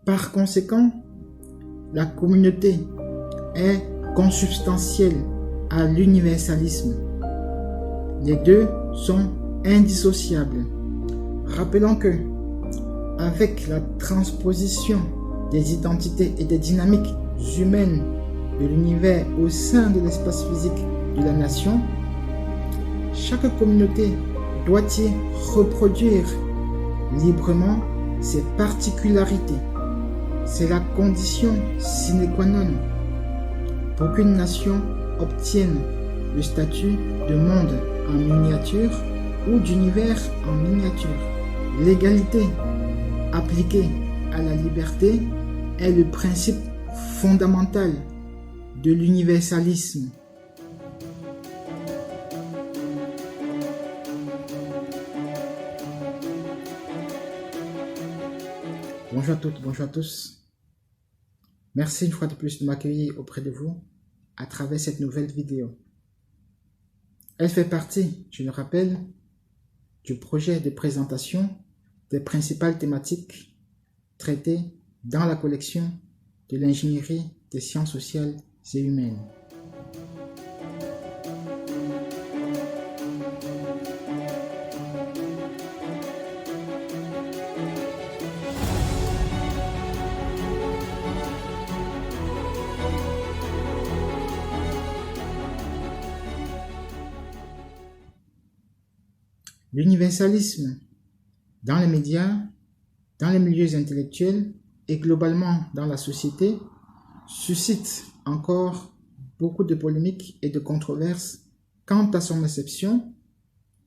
Par conséquent, la communauté est consubstantielle à l'universalisme. Les deux sont indissociables. Rappelons que, avec la transposition des identités et des dynamiques humaines de l'univers au sein de l'espace physique de la nation, chaque communauté doit y reproduire librement ses particularités. C'est la condition sine qua non pour qu'une nation obtienne le statut de monde en miniature ou d'univers en miniature. L'égalité appliquée à la liberté est le principe fondamental de l'universalisme. Bonjour à toutes, bonjour à tous. Merci une fois de plus de m'accueillir auprès de vous à travers cette nouvelle vidéo. Elle fait partie, je le rappelle, du projet de présentation des principales thématiques traitées dans la collection de l'ingénierie des sciences sociales et humaines. L'universalisme dans les médias, dans les milieux intellectuels et globalement dans la société suscite encore beaucoup de polémiques et de controverses quant à son inception,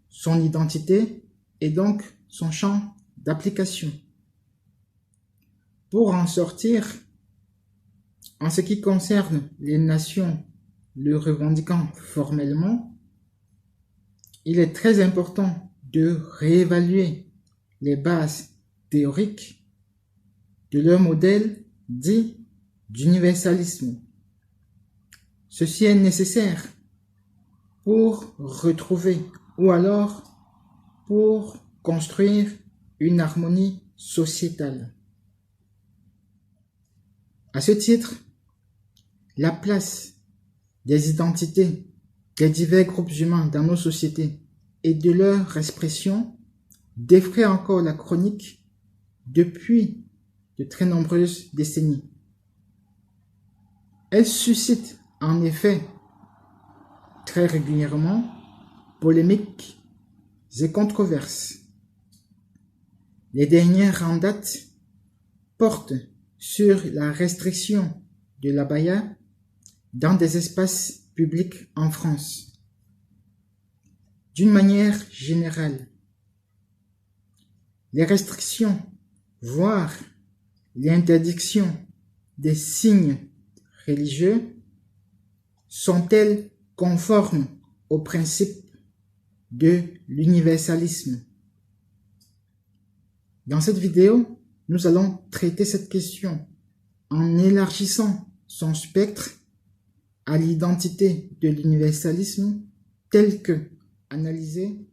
son identité et donc son champ d'application. Pour en sortir, en ce qui concerne les nations le revendiquant formellement, il est très important de réévaluer les bases théoriques de leur modèle dit d'universalisme. Ceci est nécessaire pour retrouver ou alors pour construire une harmonie sociétale. À ce titre, la place des identités des divers groupes humains dans nos sociétés et de leur expression défraie encore la chronique depuis de très nombreuses décennies. Elle suscite en effet très régulièrement polémiques et controverses. Les dernières en date portent sur la restriction de l'abaya dans des espaces publics en France. D'une manière générale, les restrictions, voire l'interdiction des signes religieux sont-elles conformes au principe de l'universalisme? Dans cette vidéo, nous allons traiter cette question en élargissant son spectre à l'identité de l'universalisme telle que analysée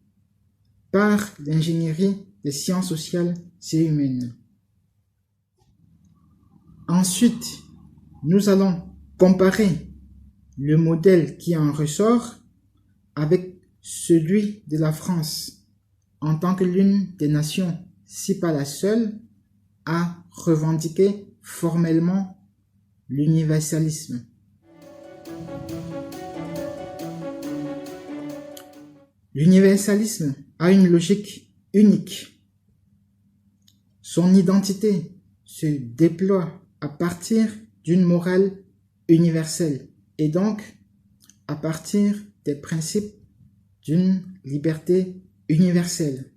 par l'ingénierie des sciences sociales et humaines. Ensuite, nous allons comparer le modèle qui en ressort avec celui de la France en tant que l'une des nations, si pas la seule, à revendiquer formellement l'universalisme. L'universalisme a une logique unique. Son identité se déploie à partir d'une morale universelle et donc à partir des principes d'une liberté universelle.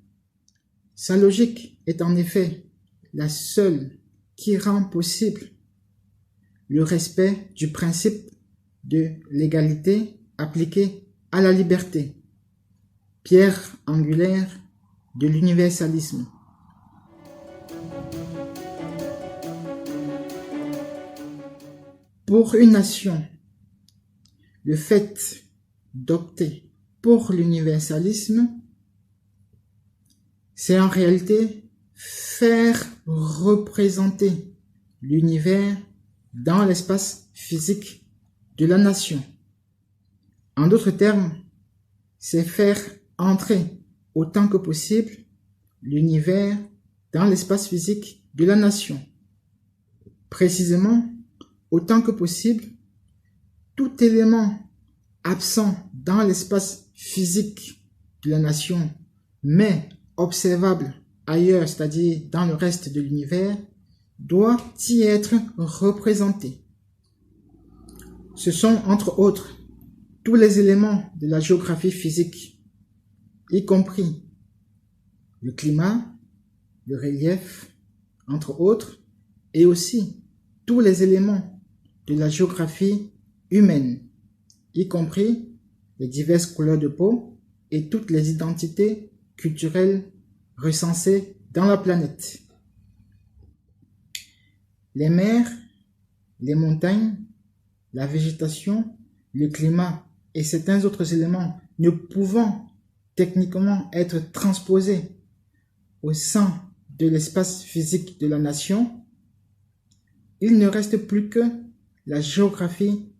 Sa logique est en effet la seule qui rend possible le respect du principe de l'égalité appliqué à la liberté, pierre angulaire de l'universalisme. Pour une nation, le fait d'opter pour l'universalisme, c'est en réalité faire représenter l'univers dans l'espace physique de la nation. En d'autres termes, c'est faire entrer autant que possible l'univers dans l'espace physique de la nation. Précisément, autant que possible, tout élément absent dans l'espace physique de la nation, mais observable ailleurs, c'est-à-dire dans le reste de l'univers, doit y être représenté. Ce sont, entre autres, tous les éléments de la géographie physique, y compris le climat, le relief, entre autres, et aussi tous les éléments de la géographie humaine, y compris les diverses couleurs de peau et toutes les identités culturelles recensées dans la planète. Les mers, les montagnes, la végétation, le climat et certains autres éléments ne pouvant techniquement être transposés au sein de l'espace physique de la nation, il ne reste plus que la géographie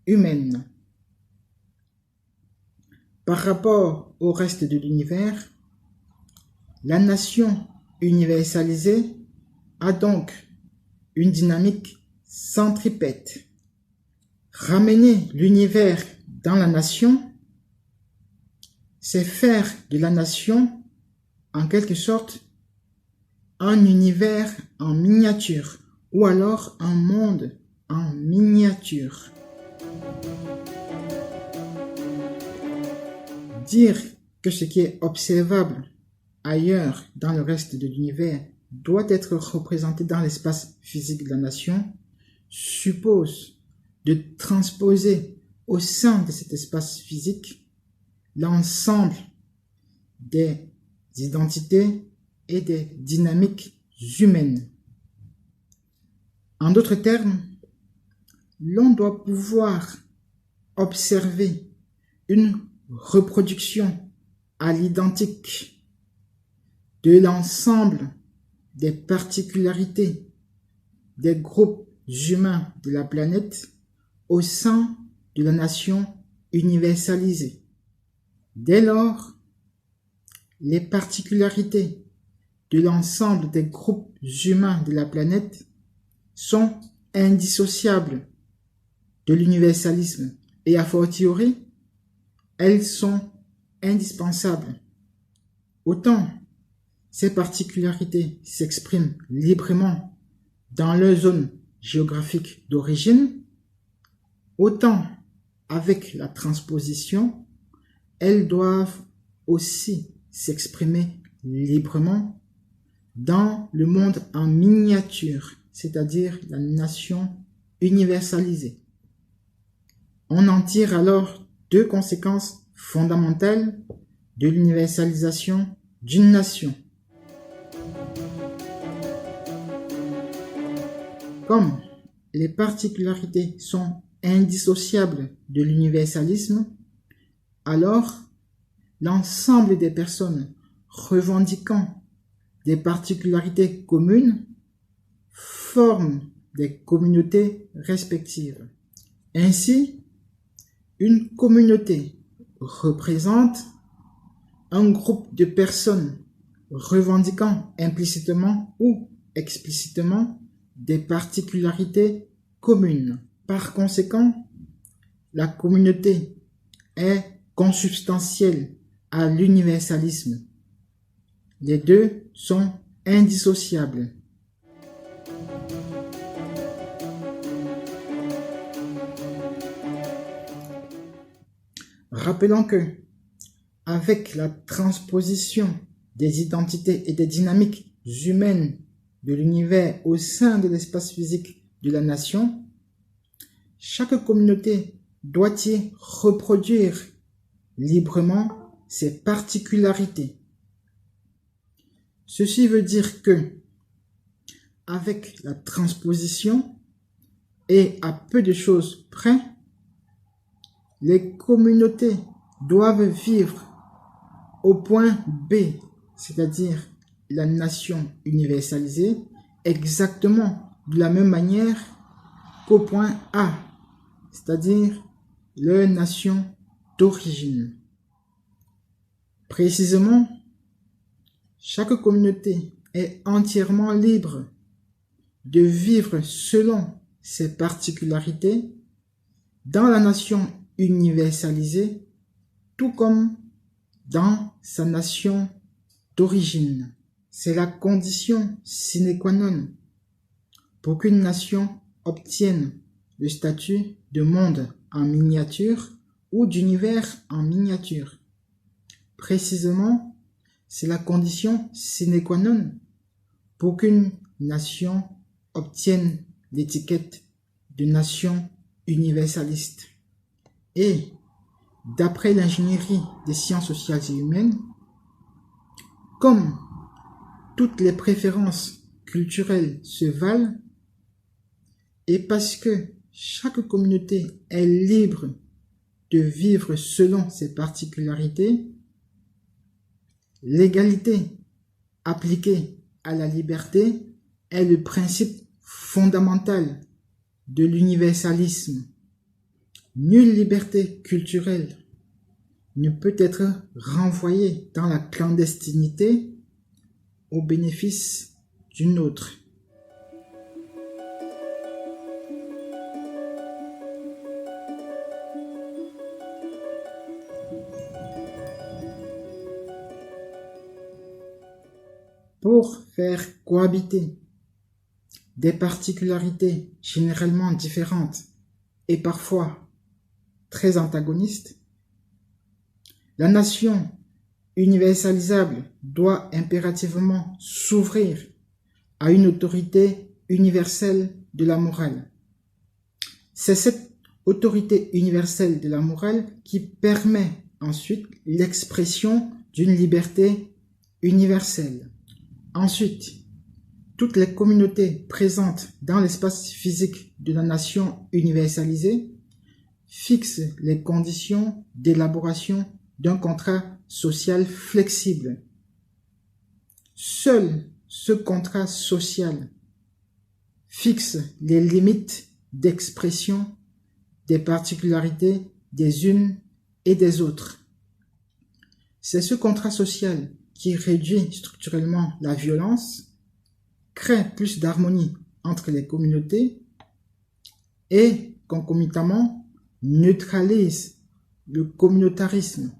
humaine. Par rapport au reste de l'univers, la nation universalisée a donc une dynamique centripète. Ramener l'univers dans la nation, c'est faire de la nation, en quelque sorte, un univers en miniature, ou alors un monde en miniature. Dire que ce qui est observable ailleurs dans le reste de l'univers doit être représenté dans l'espace physique de la nation suppose de transposer au sein de cet espace physique l'ensemble des identités et des dynamiques humaines. En d'autres termes, l'on doit pouvoir observer une reproduction à l'identique de l'ensemble des particularités des groupes humains de la planète au sein de la nation universalisée. Dès lors, les particularités de l'ensemble des groupes humains de la planète sont indissociables de l'universalisme et a fortiori, elles sont indispensables. Autant ces particularités s'expriment librement dans leur zone géographique d'origine, autant avec la transposition, elles doivent aussi s'exprimer librement dans le monde en miniature, c'est-à-dire la nation universalisée. On en tire alors deux conséquences fondamentales de l'universalisation d'une nation. Comme les particularités sont indissociables de l'universalisme, alors l'ensemble des personnes revendiquant des particularités communes forment des communautés respectives. Ainsi, une communauté représente un groupe de personnes revendiquant implicitement ou explicitement des particularités communes. Par conséquent, la communauté est consubstantielle à l'universalisme. Les deux sont indissociables. Rappelons que, avec la transposition des identités et des dynamiques humaines de l'univers au sein de l'espace physique de la nation, chaque communauté doit y reproduire librement ses particularités. Ceci veut dire que, avec la transposition et à peu de choses près, les communautés doivent vivre au point B, c'est-à-dire la nation universalisée, exactement de la même manière qu'au point A, c'est-à-dire leur nation d'origine. Précisément, chaque communauté est entièrement libre de vivre selon ses particularités dans la nation universalisée, tout comme dans sa nation d'origine. C'est la condition sine qua non pour qu'une nation obtienne le statut de monde en miniature ou d'univers en miniature. Précisément, c'est la condition sine qua non pour qu'une nation obtienne l'étiquette de nation universaliste. Et, d'après l'ingénierie des sciences sociales et humaines, comme toutes les préférences culturelles se valent, et parce que chaque communauté est libre de vivre selon ses particularités, l'égalité appliquée à la liberté est le principe fondamental de l'universalisme. Nulle liberté culturelle ne peut être renvoyée dans la clandestinité au bénéfice d'une autre. Pour faire cohabiter des particularités généralement différentes et parfois très antagonistes, la nation universalisable doit impérativement s'ouvrir à une autorité universelle de la morale. C'est cette autorité universelle de la morale qui permet ensuite l'expression d'une liberté universelle. Ensuite, toutes les communautés présentes dans l'espace physique de la nation universalisée fixent les conditions d'élaboration d'un contrat social flexible. Seul ce contrat social fixe les limites d'expression des particularités des unes et des autres. C'est ce contrat social qui réduit structurellement la violence, crée plus d'harmonie entre les communautés et, concomitamment, neutralise le communautarisme.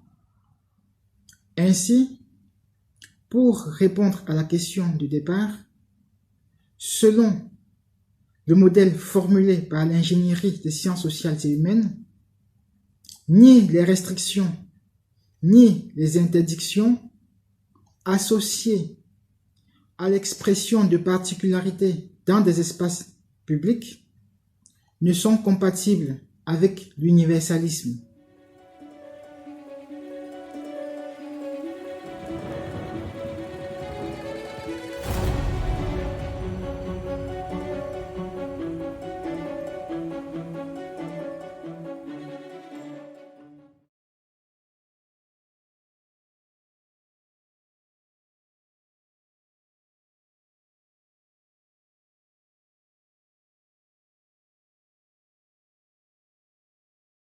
Ainsi, pour répondre à la question du départ, selon le modèle formulé par l'ingénierie des sciences sociales et humaines, ni les restrictions, ni les interdictions associées à l'expression de particularités dans des espaces publics ne sont compatibles avec l'universalisme.